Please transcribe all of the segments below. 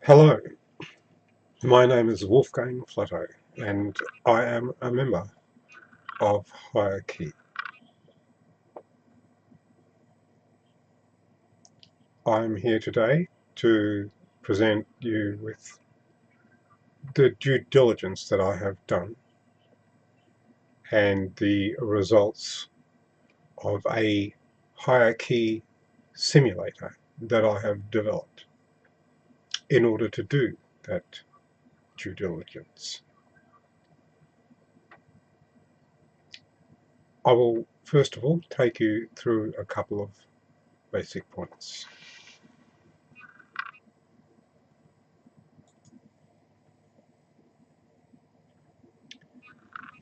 Hello, my name is Wolfgang Flatow and I am a member of Hierarchy. I'm here today to present you with the due diligence that I have done and the results of a hierarchy simulator that I have developed in order to do that due diligence. I will first of all take you through a couple of basic points.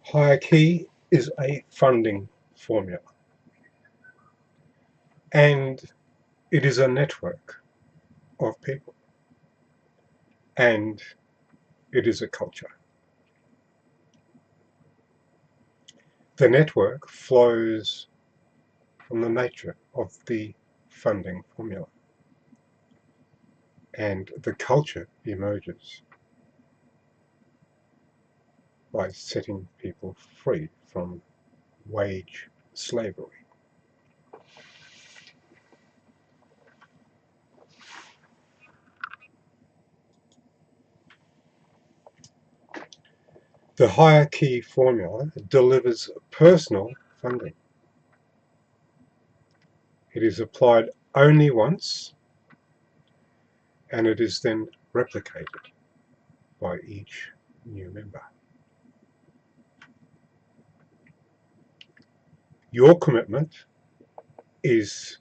Hierarchy is a funding formula, and it is a network of people, and it is a culture. The network flows from the nature of the funding formula, and the culture emerges by setting people free from wage slavery. The hierarchy formula delivers personal funding. It is applied only once, and it is then replicated by each new member. Your commitment is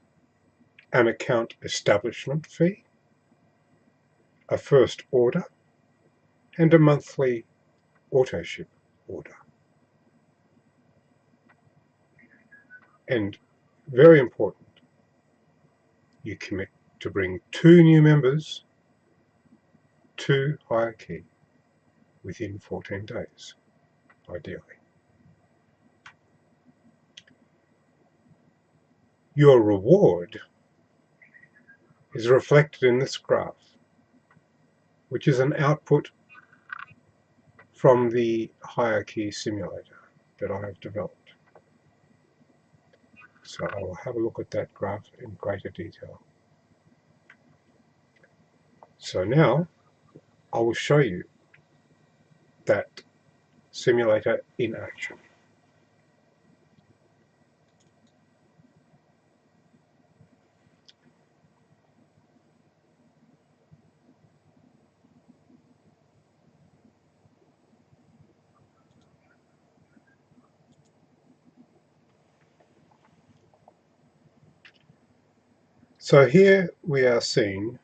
an account establishment fee, a first order, and a monthly auto-ship order. And very important, you commit to bring 2 new members to Hierarchy within 14 days, ideally. Your reward is reflected in this graph, which is an output from the Hierarchy simulator that I have developed. So I will have a look at that graph in greater detail. So now I will show you that simulator in action. So here we are seeing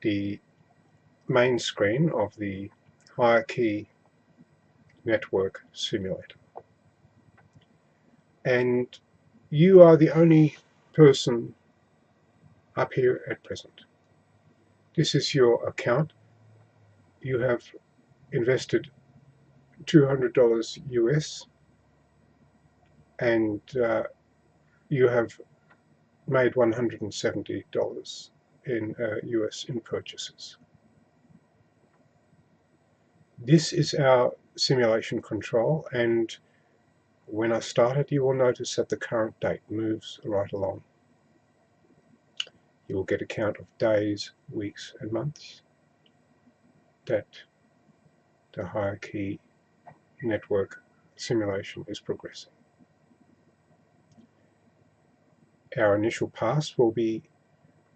the main screen of the Hierarchy network simulator. And you are the only person up here at present. This is your account. You have invested $200 US, and you have made $170 in US in purchases. This is our simulation control, and when I started, you will notice that the current date moves right along. You will get a count of days, weeks, and months that the Hierarchy network simulation is progressing. Our initial pass will be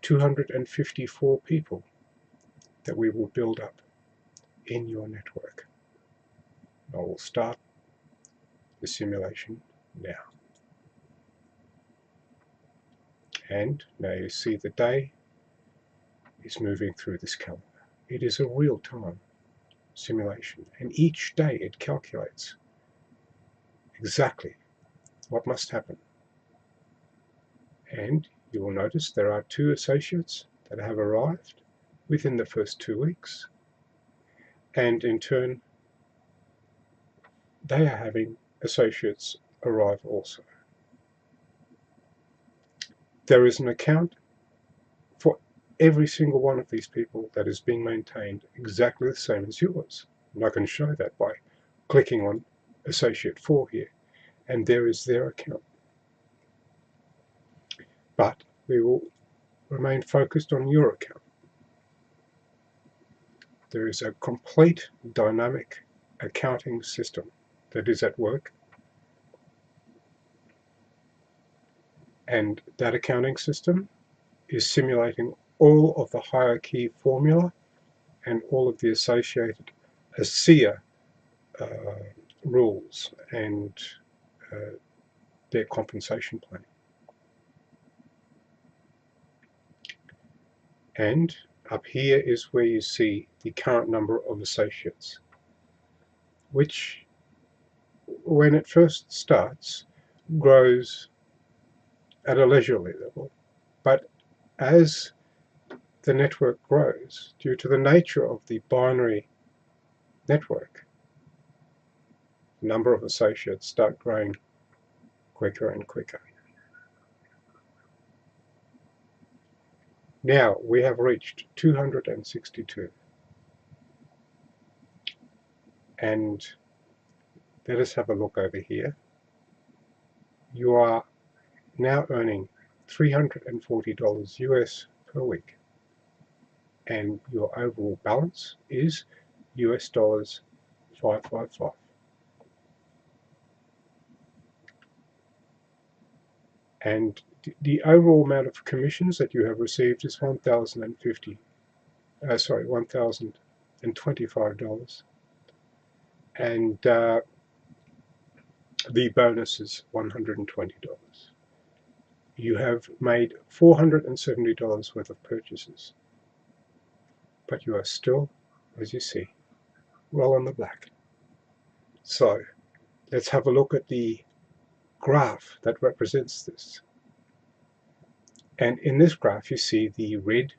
254 people that we will build up in your network. I will start the simulation now. And now you see the day is moving through this calendar. It is a real-time simulation, and each day it calculates exactly what must happen. And you will notice there are 2 associates that have arrived within the first 2 weeks, and in turn they are having associates arrive also. There is an account for every single one of these people that is being maintained exactly the same as yours. And I can show that by clicking on Associate 4 here, and there is their account. But we will remain focused on your account. There is a complete dynamic accounting system that is at work, and that accounting system is simulating all of the hierarchy formula and all of the associated ASEA rules and their compensation plan. And up here is where you see the current number of associates, which when it first starts grows at a leisurely level, but as the network grows, due to the nature of the binary network, the number of associates start growing quicker and quicker. Now we have reached 262, and let us have a look over here. You are now earning $340 US per week, and your overall balance is US dollars 555. And the overall amount of commissions that you have received is $1,025, and the bonus is $120. You have made $470 worth of purchases, but you are still, as you see, well on the black. So let's have a look at the graph that represents this. And in this graph you see the red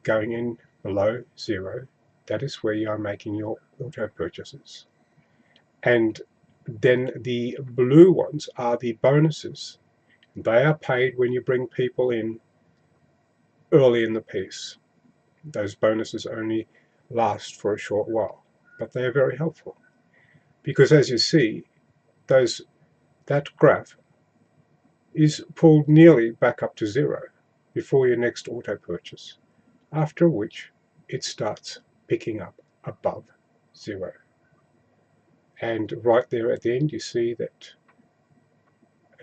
going in below zero. That is where you are making your auto purchases. And then the blue ones are the bonuses. They are paid when you bring people in early in the piece. Those bonuses only last for a short while, but they are very helpful, because as you see, that graph is pulled nearly back up to zero before your next auto purchase, after which it starts picking up above zero. And right there at the end you see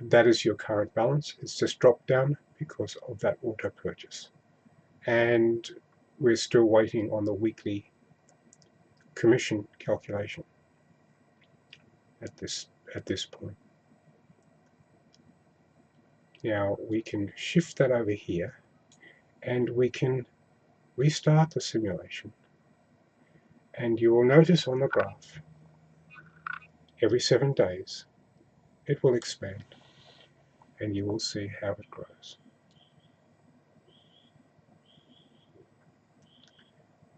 that is your current balance. It's just dropped down because of that auto purchase. And we're still waiting on the weekly commission calculation at this point. Now we can shift that over here, and we can restart the simulation. And you will notice on the graph, every 7 days, it will expand, and you will see how it grows.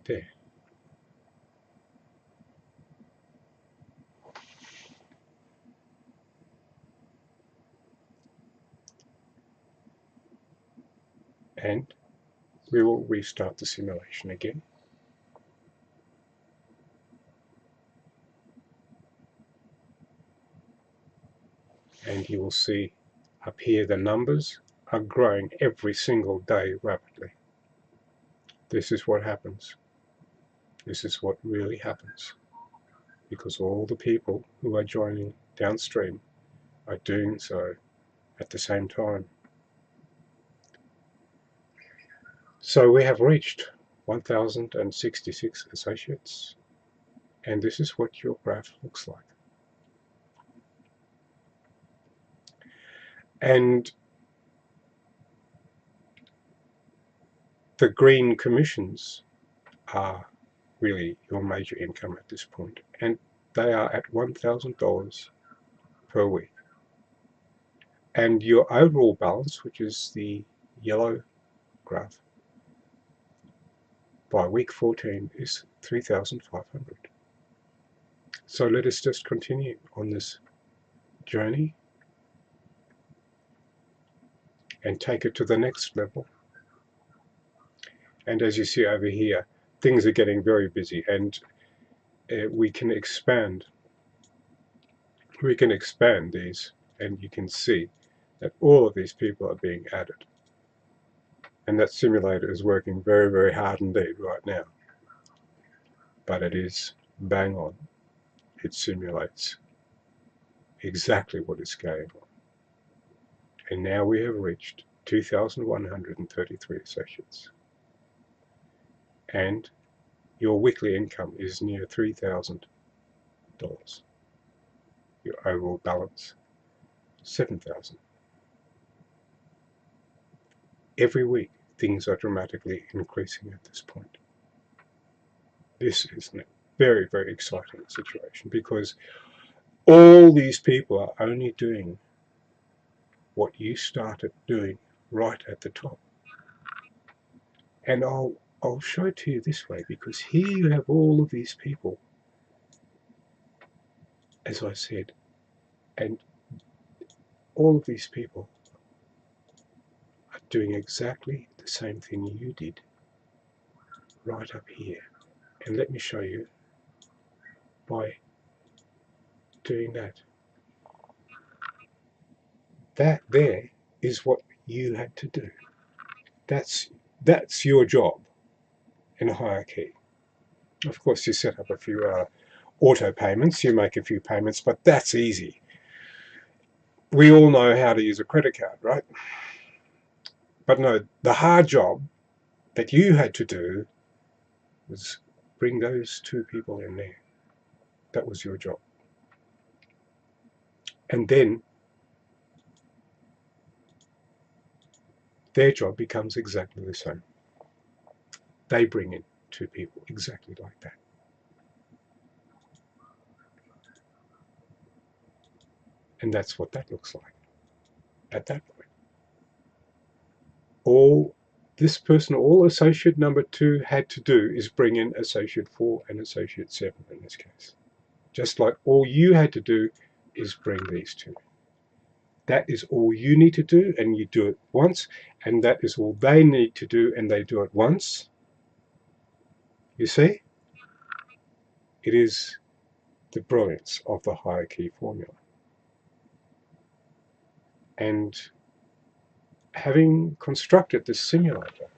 There. And we will restart the simulation again. And you will see up here the numbers are growing every single day rapidly. This is what happens. This is what really happens, because all the people who are joining downstream are doing so at the same time. So we have reached 1,066 associates, and this is what your graph looks like. And the green commissions are really your major income at this point, and they are at $1,000 per week. And your overall balance, which is the yellow graph, by week 14 is 3,500. So let us just continue on this journey and take it to the next level And as you see over here, things are getting very busy, and we can expand these, and you can see that all of these people are being added. And that simulator is working very, very hard indeed right now. But it is bang on. It simulates exactly what is going on. And now we have reached 2,133 associates. And your weekly income is near $3,000. Your overall balance, $7,000. Every week, things are dramatically increasing at this point. This is a very, very exciting situation, because all these people are only doing what you started doing right at the top. And I'll show it to you this way, because here you have all of these people, as I said, and all of these people are doing exactly the same thing you did right up here. And let me show you by doing that. That there is what you had to do. That's your job in a hierarchy. Of course, you set up a few auto payments, you make a few payments, but that's easy. We all know how to use a credit card, right? But no, the hard job that you had to do was bring those two people in there. That was your job. And then their job becomes exactly the same. They bring in two people exactly like that. And that's what that looks like at that point. All associate number 2 had to do is bring in associate 4 and associate 7 in this case. Just like all you had to do is bring these two. That is all you need to do, and you do it once, and that is all they need to do, and they do it once. You see? It is the brilliance of the hierarchy formula. And having constructed this simulator,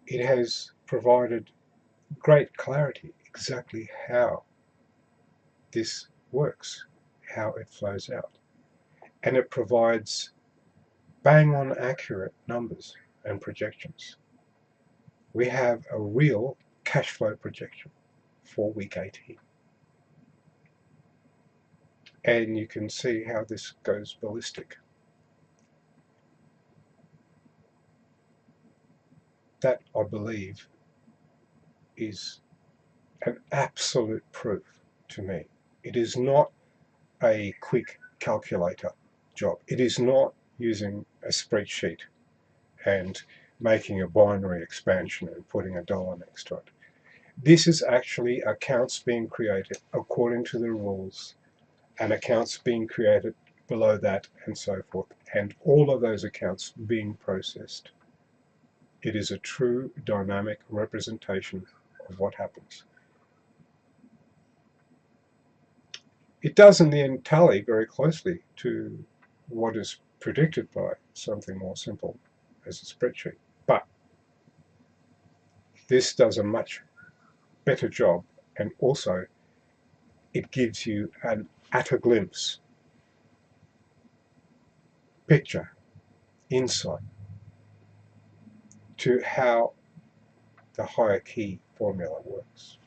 it has provided great clarity exactly how this works, how it flows out. And it provides bang on accurate numbers and projections. We have a real cash flow projection for week 18. And you can see how this goes ballistic. That, I believe, is an absolute proof to me. It is not a quick calculator job. It is not using a spreadsheet and making a binary expansion and putting a dollar next to it. This is actually accounts being created according to the rules, and accounts being created below that, and so forth, and all of those accounts being processed. It is a true dynamic representation of what happens. It does in the end tally very closely to what is predicted by something more simple as a spreadsheet. But this does a much better job, and also it gives you an at a glimpse picture, insight to how the hierarchy formula works.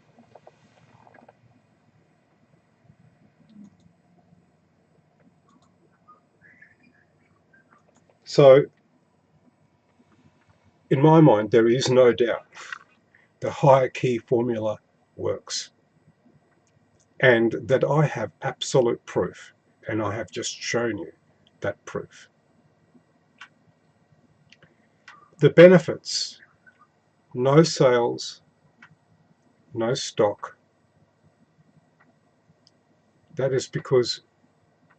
So, in my mind, there is no doubt the hierarchy formula works, and that I have absolute proof, and I have just shown you that proof. The benefits: no sales, no stock. That is because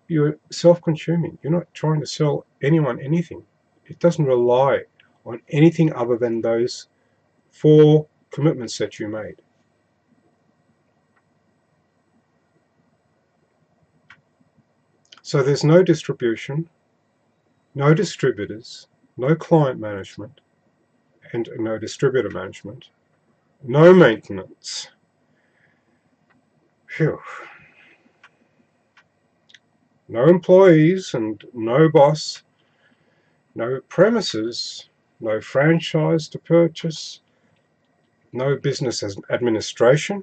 you're self-consuming. You're not trying to sell anyone anything. It doesn't rely on anything other than those 4 commitments that you made. So there's no distribution, no distributors, no client management, and no distributor management, no maintenance. Phew. No employees and no boss, no premises, no franchise to purchase, no business administration.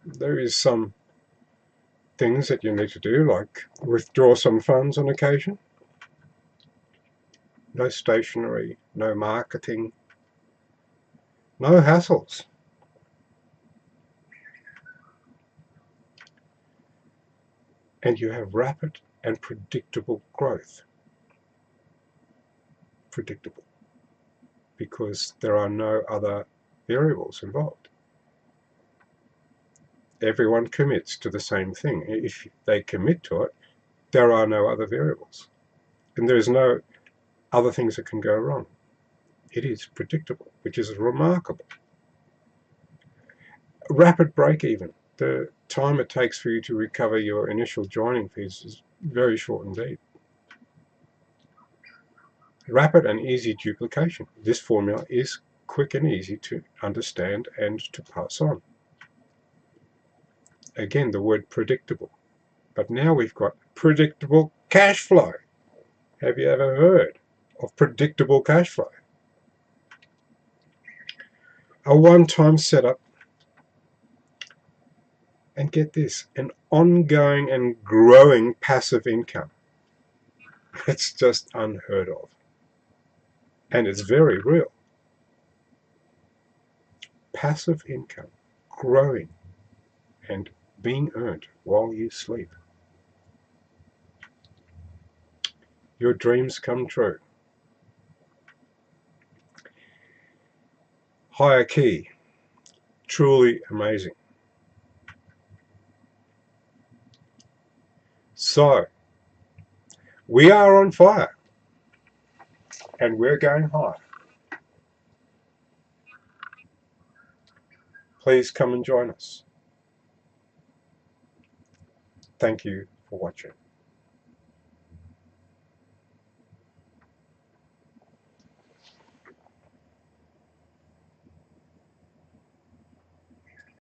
There is some things that you need to do, like withdraw some funds on occasion. No stationery, no marketing, no hassles. And you have rapid and predictable growth. Predictable. Because there are no other variables involved. Everyone commits to the same thing. If they commit to it, there are no other variables. And there is no other things that can go wrong. It is predictable, which is remarkable. Rapid break even. The time it takes for you to recover your initial joining fees is very short indeed. Rapid and easy duplication. This formula is quick and easy to understand and to pass on. Again, the word predictable. But now we've got predictable cash flow. Have you ever heard of predictable cash flow? A one-time setup, and get this, an ongoing and growing passive income. It's just unheard of. And it's very real. Passive income, growing and being earned while you sleep. Your dreams come true. Higher key, truly amazing. So, we are on fire and we're going high. Please come and join us. Thank you for watching.